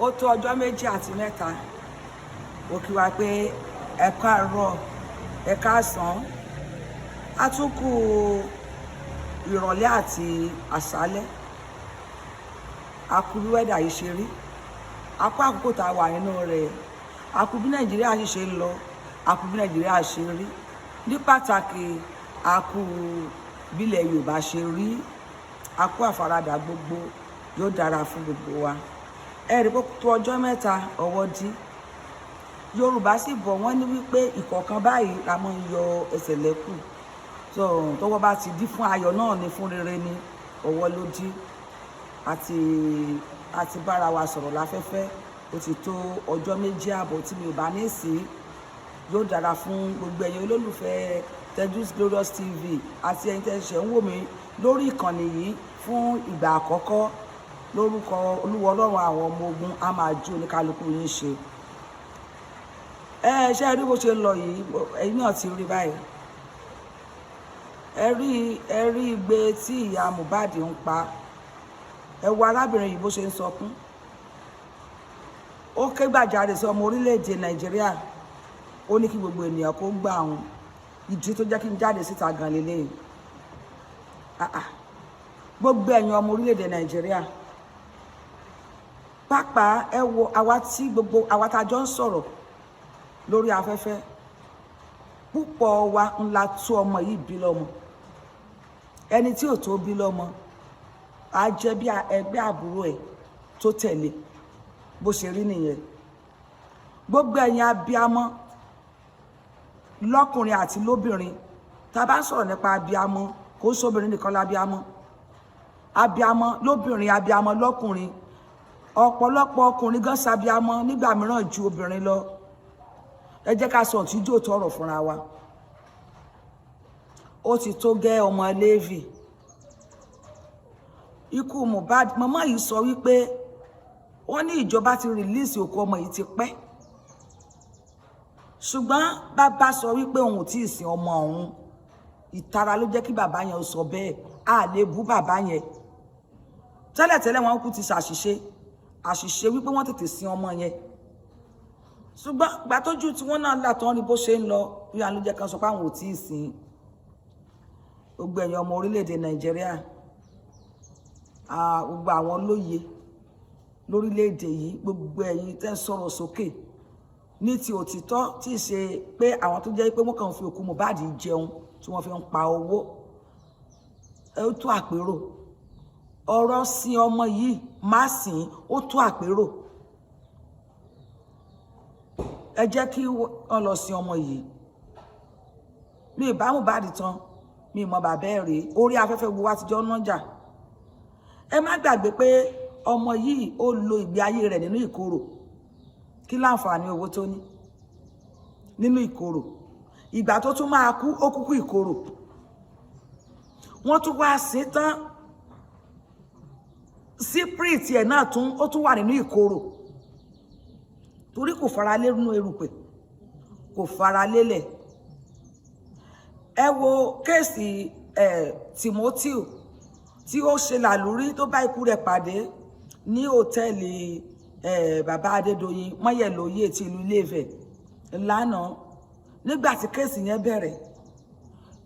ó tó ọjọ́ méjì àti mẹ́ta ó kí wa pé ẹ káàárọ̀ ẹ káàsán a tún kù ìrọ̀lẹ́ àti àṣálẹ́ a kú bí wẹ́dà yìí ṣe rí a kú àkókò tá a wà nínú rẹ̀ a kú bí Nàìjíríà ṣe ń lọ a kú bí Nàìjíríà ṣe rí ní pàtàkì a kú bílẹ̀ Yorùbá ṣe rí a kú àfaradà gbogbo yóò dára fún gbogbo wa ẹ rí pé tó ọjọ́ mẹ́ta ọwọ́ dí Yorùbá sì bọ̀ wọ́n ní wípé ìkọ̀ọ̀kan báyìí la máa ń yọ ẹsẹ̀ lẹ́kù tọ́wọ́ bá ti dí fún ayọ̀ náà ní fún rere ní ọwọ́ ló dí àti bára wa sọ̀rọ̀ láfẹ́fẹ́ ó ti tó ọjọ́ méjì àbọ̀ tí mi ò bá ní sí yóò dára fún gbogbo ẹ̀yin olólùfẹ́ Tejus Glorious TV àti ẹ̀yin tẹ̀sẹ̀ ń wò mí lórí ìkànnì yìí fún ìgbà àkọ́kọ́ lórúkọ Olúwa Ọlọ́run àwọn ọmọ ogun a máa ju oníkálukú yín ṣe ṣe rí bó ṣe lọ yìí ẹ̀yin náà ti rí báyìí ẹ rí igbe tí ìyá Mohbad ń pa ẹ wo arábìnrin yìí bó ṣe ń sọkún ó ké gbàjarè sí ọmọ orílẹ̀-èdè Nàìjíríà ó ní kí gbogbo ènìyàn kó gbà àwọn ìdí tó jẹ́ kí n jáde síta gan lélẹ́yìn gbogbo ẹ̀yin ọmọ orílẹ̀-èdè Nàìjíríà pàápàá ẹ wo àwa tá a jọ ń sọ̀rọ̀ lórí afẹ́fẹ́ púpọ̀ wa ńlá tó ọmọ yìí bí lọ́mọ ẹni tí ò tó bí lọ́mọ á jẹ́ bí ẹgbẹ́ àbúrò ẹ̀ tó tẹ̀lé bó ṣe rí nìyẹn gbogbo ẹ̀yin abiyamọ lọ́kùnrin àti lóbìnrin tá a bá ń sọ̀rọ̀ nípa abiyamọ kò sóbìnrin nìkan lábíamọ abiyamọ lóbìnrin abiyamọ lọ́kùnrin ọ̀pọ̀lọpọ̀ ọkùnrin gan ṣàbíamọ nígbà mìíràn ju obìnrin lọ ẹ jẹ́ ká sọ tí jò tọrọ fúnra wa ó ti tó gẹ́ ọmọ Léfì ikú Mohbad màmá yìí sọ wípé wọ́n ní ìjọba ti rìlíìsì òkú ọmọ yìí ti pẹ́ ṣùgbọ́n bàbá sọ wípé òun ò tí ì sin ọmọ òun ìtara ló jẹ́ kí bàbá yẹn sọ bẹ́ẹ̀ a lè bú bàbá yẹn tẹ́lẹ̀tẹ́lẹ̀ wọn kú ti àṣìṣe wípé wọ́n tètè sin ọmọ yẹn ṣùgbọ́n gbà tójú tí wọ́n náà là tán rí bó ṣe ń lọ bí wọn ló jẹ́ kan sọ pé àwọn ò tí ì sin gbogbo ẹ̀yin ọmọ orílẹ̀-èdè Nàìjíríà gbogbo àwọn lóye lórílẹ̀-èdè yìí gbogbo ẹ̀yin tẹ́ ń sọ̀rọ̀ sókè ní ti òtítọ́ tí ì ṣe pé àwọn tó jẹ́ pé wọ́n kàn fi òkú Mohbad jẹun tí wọ́n fi ń pa owó ẹ ó tó àpérò ọ̀rọ̀ sin ọmọ yìí má sìn ó tó àpérò ẹ jẹ́ kí wọ́n lọ sin ọmọ yìí mi ì bá Mohbad tán mi ì mọ bàbá ẹ̀ rèé orí afẹ́fẹ́ wo wá ti jọ nájà ẹ má gbàgbé pé ọmọ yìí ó lo ìgbé ayé rẹ̀ nínú ìkorò kí láǹfààní owó tó ní nínú ìkorò ìgbà tó tún máa kú ó kúkú ìkorò wọ́n tún wá sí tán spirit ẹ̀ náà ó tún wà nínú ìkorò torí kò fara lé nínú erùpẹ̀ kò fara lélẹ̀ ẹ wo kéèsì Timothy tí ó ṣe làlúrí tó bá ikú rẹ̀ pàdé ní hòtẹ́ẹ̀lì bàbá Adédoyin mọ́yẹ̀lóyè ti ìlú Ilé-Ifẹ̀ lánàá nígbà tí kéèsì yẹn bẹ̀rẹ̀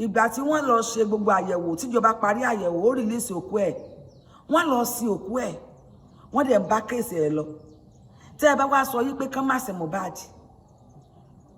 ìgbà tí wọ́n lọ ṣe gbogbo àyẹ̀wò tíjọba parí àyẹ̀wò ó rìlíìsì òkú ẹ̀ wọ́n lọ sí òkú ẹ̀ wọ́n dẹ̀ ń bá kéèsì ẹ̀ lọ tẹ́ ẹ bá wá sọ yí pé kán má sin Mohbad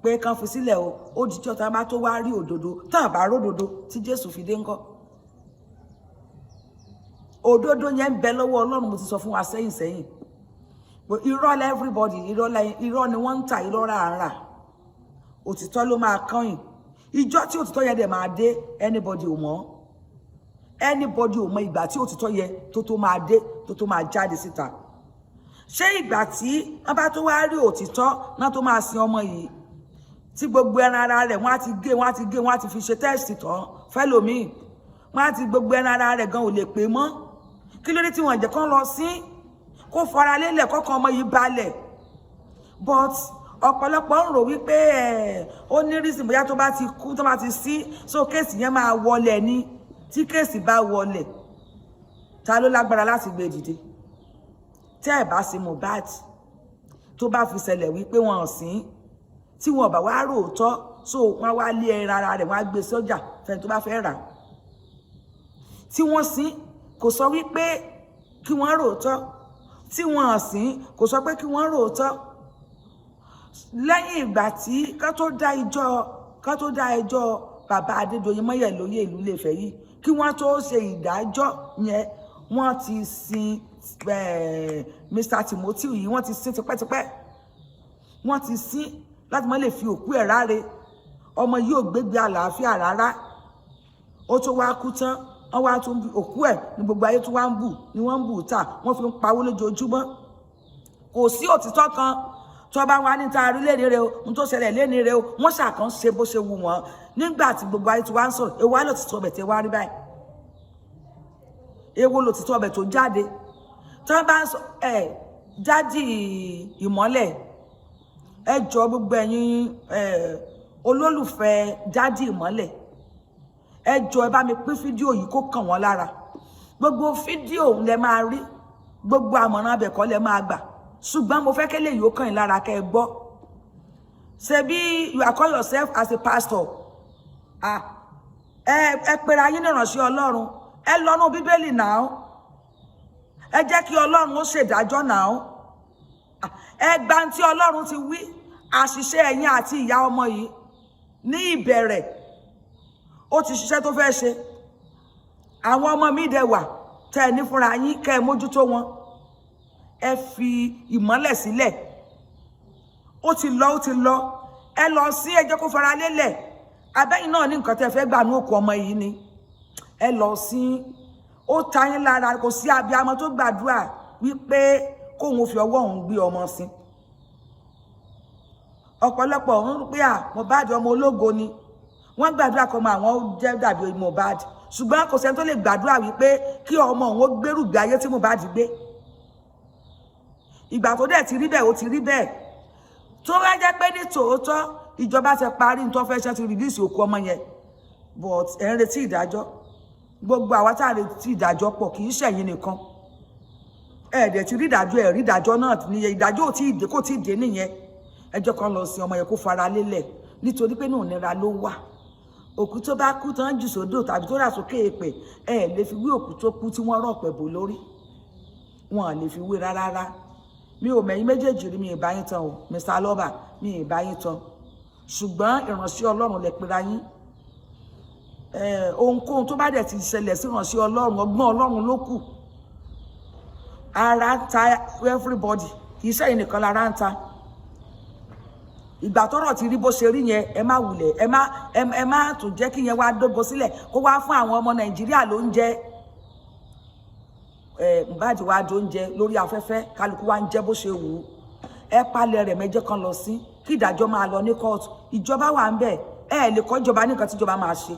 pé kán fi sílẹ̀ ó dìjọ́ tá a bá tó wá rí òdodo tá a bá ródodo tí Jésù fi dé ńkọ́ òdodo yẹn ń bẹ lọ́wọ́ Ọlọ́run mo ti sọ fún wa sẹ́yìn pé irọ́ lẹ́ everybody irọ́ ni wọ́n ń ta irọ́ rà òtítọ́ ló máa kányìn ìjọ tí òtítọ́ yẹn dẹ̀ máa dé anybody ò mọ̀ ìgbà tí òtítọ́ yẹ tó máa dé tó máa jáde síta ṣé ìgbà tí wọ́n bá tó wá rí òtítọ́ náà tó máa sin ọmọ yìí tí gbogbo ẹran ara rẹ̀ wọ́n á ti fi ṣe tẹ́ẹ̀sì tán fẹ́lòmíì wọ́n á ti gbogbo ẹran ara rẹ̀ gan ò lè pè mọ́ kí ló dé tí wọ́n jẹ́ kán lọ sí kó fara lélẹ̀ kọ́kàn ọmọ yìí balẹ̀ but ọ̀pọ̀lọpọ̀ ń rò wípé ó ní reason bóyá tó bá ti kú tó bá ti sí so kéèsì yẹn máa wọlẹ̀ ni tí kéèsì bá wọlẹ̀ ta ló lágbára láti gbé dìde tẹ́ ẹ̀ bá sí Mohbad tó bá fi ṣẹlẹ̀ wípé wọn ò sìn tí wọn bá wá ròótọ́ so wọn wá lé ẹran ara rẹ̀ wọn á gbé sọ́jà fẹ́ni tó bá fẹ́ rà tí wọ́n sìn kò sọ wípé kí wọ́n ròótọ́ tí wọn ò sìn kò sọ pé kí wọ́n ròótọ́ lẹ́yìn ìgbà tí ká tó dá ẹjọ́ bàbá Adédoyin mọ́yẹ̀ lóyè ìlú Ilé-Ifẹ̀ yìí kí wọ́n tó ṣe ìdájọ́ yẹn wọ́n ti sin Mr. Timothy yìí wọ́n ti sin tipẹ́tipẹ́ wọ́n ti sin láti má lè fi òkú ẹ̀ ráre ọmọ yìí ò gbégbé àlàáfíà rárá ó tó wá kú tán wọ́n wá tún òkú ẹ̀ ní gbogbo ayé tó wá ń bù ni wọ́n ń bù tà wọ́n fi ń pawó lójoojúmọ́ kò sí òtítọ́ kan tó bá wá ní taari léni rẹ o n tó ṣẹlẹ̀ léni rẹ o wọ́n ṣàkàn ṣe bó ṣe wù wọ́n nígbà tí gbogbo ayé tó wá ń sọ̀rọ̀ èwo á lò títọ́ ọbẹ̀ tẹ wá rí báyìí èwo lò títọ́ ọbẹ̀ tó jáde tó bá ń sọ dádì ìmọ́lẹ̀ ẹ jọ gbogbo ẹ̀yin olólùfẹ́ dádì ìmọ́lẹ̀ ẹ jọ ẹ bá mi pín fídíò yìí kó kàn wọ́n lára gbogbo fídíò lẹ máa rí gbogbo àmọ̀ràn abẹ̀kọ́ lẹ máa gbà ṣùgbọ́n mo fẹ́ kélé yìí ó kàn yín lára kẹ́ ẹ gbọ́ ṣebí you are call yourself as a pastor ẹ pera yín níránṣẹ́ Ọlọ́run ẹ lọ́nà Bíbélì náà ẹ jẹ́ kí Ọlọ́run ó ṣèdájọ́ náà ẹ gbà tí Ọlọ́run ti wí àṣìṣe ẹ̀yin àti ìyá ọmọ yìí ní ìbẹ̀rẹ̀ ó ti ṣiṣẹ́ tó fẹ́ ṣe àwọn ọmọ mi dẹ̀ wà tẹ́ ẹ ní fúnra yín kẹ́ ẹ mójútó wọn ẹ fi ìmọ́lẹ̀ sílẹ̀ ó ti lọ ẹ lọ sí ẹ jẹ́ kó fara lélẹ̀ abẹ́yìn náà ní nǹkan tẹ́ fẹ́ gbà ní òkú ọmọ yìí ni ẹ lọ sí ó ta yín lára kò sí abiyamọ tó gbàdúrà wípé kóun fi ọwọ́ òun gbé ọmọ sí ọ̀pọ̀lọpọ̀ òun pé Mohbad ọmọ ológo ni wọ́n gbàdúrà kọ́mọ àwọn jẹ́ dàbí Mohbad ṣùgbọ́n kò sẹ́ni tó lè gbàdúrà wípé kí ọmọ òun ó gbérù gbé ayé tí Mohbad gbé ìgbà tó dẹ̀ ti rí bẹ́ẹ̀ ó ti rí bẹ́ẹ̀ tó wá jẹ́ pé ní tòótọ́ ìjọba ti parí nítorí fẹ́ ṣe ti rìlíìsì òkú ọmọ yẹn but ẹ̀ ń retí ìdájọ́ gbogbo àwa tá a retí ìdájọ́ pọ̀ kì í ṣẹ̀yìn nìkan ẹ̀ẹ́dẹ̀ ti rí ìdájọ́ ẹ̀ rí ìdájọ́ náà nìyẹn ìdájọ́ kò tí ì dé nìyẹn ẹjọ́ kan lọ sí ọmọ yẹn kó fara lélẹ̀ nítorí pé náà nira ló wà òkú tó bá kú tán jù sódò tàbí tó rà sókè èpè ẹ̀ lè fi wé òkú tó kú tí wọ́n rọ̀ pẹ̀bù lórí wọn lè fi wé rárá mi ò mẹ́yìn méjèèjì rí mi ì bá yín tán o Mr. Aloba mi ì bá yín tán ṣùgbọ́n ìránṣẹ́ Ọlọ́run lẹ pera yín ohunkóhun tó bá dẹ̀ ti ṣẹlẹ̀ sí ìránṣẹ́ Ọlọ́run ọgbọ́n Ọlọ́run ló kù ara ń ta everybody kì í ṣẹ̀yìn nìkan lára ń ta ìgbà tọ́rọ̀ ti rí bó ṣe rí yẹn ẹ má wulẹ̀ ẹ má tún jẹ́ kí yẹn wá dógo sílẹ̀ kó wá fún àwọn ọmọ Nàìjíríà lóúnjẹ Mohbad wá jóúnjẹ lórí afẹ́fẹ́ kálukú wá ń jẹ bó ṣe wù ú ẹ palẹ̀ rẹ̀ mẹ́jẹ kan lọ sí kí ìdájọ́ máa lọ ní kóòtù ìjọba wà ń bẹ̀ ẹ lè kọ́ ìjọba nìkan tí ìjọba máa ṣe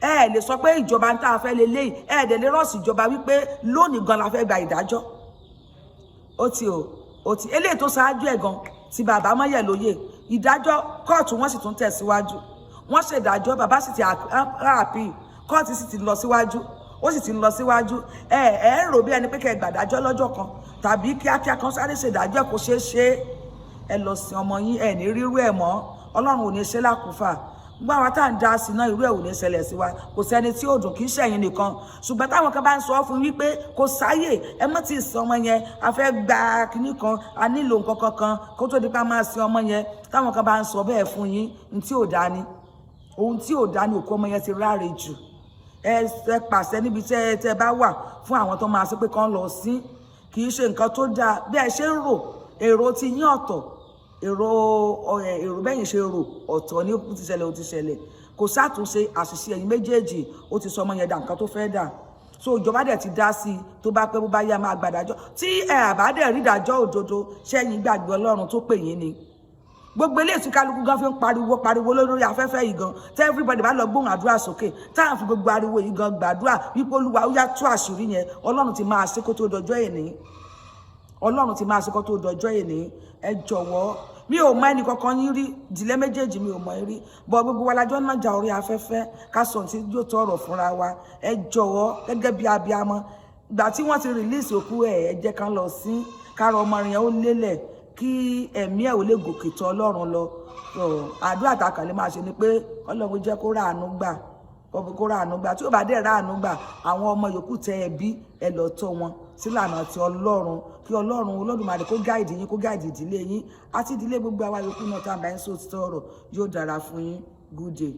ẹ lè sọ pé ìjọba ń tá a fẹ́ lélẹ́yìn ẹ dẹ̀ lè rọ́ọ̀sì ìjọba wípé lónìí gan la fẹ́ gba ìdájọ́ ó ti eléyìí tó ṣáájú ẹ̀ gan ti bàbá mọ́yẹ̀ lóye ìdájọ́ kóòtù wọ́n sì tún tẹ̀síwájú wọ́n ṣèdájọ́ bàbá sì ti àpì kóòtù sì ti lọ síwájú ó sì ti lọ síwájú ẹ ń rò bí ẹni pé kẹ́ gbàdájọ́ lọ́jọ́ kan tàbí kíákíá kan sáré ṣèdájọ́ kó ṣeé ṣe ẹ lọ sin ọmọ yín ẹ ní rírú ẹ mọ́ Ọlọ́run ò ní ṣe lákùúfà gbọ́ àwọn tá à ń dá sí náà irú ẹ̀ ò ní ṣẹlẹ̀ sí wa kò sẹ́ni tí ó dùn kì í ṣẹ̀yìn nìkan ṣùgbọ́n táwọn kan bá ń sọ fún wípé kò sáyè ẹ mọ́ ti sin ọmọ yẹn a fẹ́ gba kinní kan a nílò nǹkan kankan kó tó di pa máa sin ọmọ yẹn táwọn kan bá ń sọ bẹ́ẹ̀ fún yín ní tí ò dá ni ohun tí ò dá ni òkú ọmọ yẹn ti ráre jù ẹ pàṣẹ níbi tẹ́ bá wà fún àwọn tó máa sọ pé kán lọ sí kì í ṣe nǹkan tó dáa bí ẹ ṣe ń rò èrò ti yín ọ̀tọ̀ èrò bẹ́yìn ṣe rò ọ̀tọ̀ ní ó ti ṣẹlẹ̀ kò sátúnṣe àṣìṣe ẹ̀yin méjèèjì ó ti sọ ọmọ yẹn dà nǹkan tó fẹ́ dà so ìjọba dẹ̀ ti dá sí i tó bá pẹ́ bó bá yá máa gbàdájọ́ tí ẹ àbá dẹ̀ rí ìdájọ́ òdodo ṣẹ́yìn gbàgbé Ọlọ́run tó pè yín ni gbogbo eléyìí tí kálukú gan fi ń pariwo lórí afẹ́fẹ́ yìí gan tẹ́ everybody bá lọ gbóhùn àdúrà sókè táwọn fi gbogbo ariwo yìí gan gbàdúrà wípé Olúwa ó yá tú àṣírí yẹn Ọlọ́run ti máa ṣe kó tó dọjọ́ èní Ọlọ́run ti máa ṣe kó tó dọjọ́ èní ẹ jọ̀wọ́ mi ò mọ ẹnì kankan yín rí ìdílé méjèèjì mi ò mọ rí bọ gbogbo wa lájọ náà jà orí afẹ́fẹ́ ká sọ tí yóò tọrọ fúnra wa ẹ jọ̀wọ́ gẹ́gẹ́ bí abiyamọ ìgbà tí wọ́n ti rìlíìsì òkú ẹ jẹ́ kan lọ sí kára ọmọ yẹn ó lélẹ̀ kí ẹ̀mí ẹ̀ ò lè gòkè tọ̀ Ọlọ́run lọ. Àdúrà tá kàn lè máa ṣe ni pé Ọlọ́run jẹ́ kó ráàánú gbà, kó ráàánú gbà. Tí ó bá dẹ̀ ráàánú gbà, àwọn ọmọ yòókù tẹ ẹbí ẹ lọ tọ́ wọn sílànà ti Ọlọ́run, kí Ọlọ́run Olódùmarè kó gáìdì yín, kó gáìdì ìdílé yín àti ìdílé gbogbo àwa yòókù náà tá à ń bá yín sọ òtítọ́ ọ̀rọ̀. Yóò dára fún yín. Good day.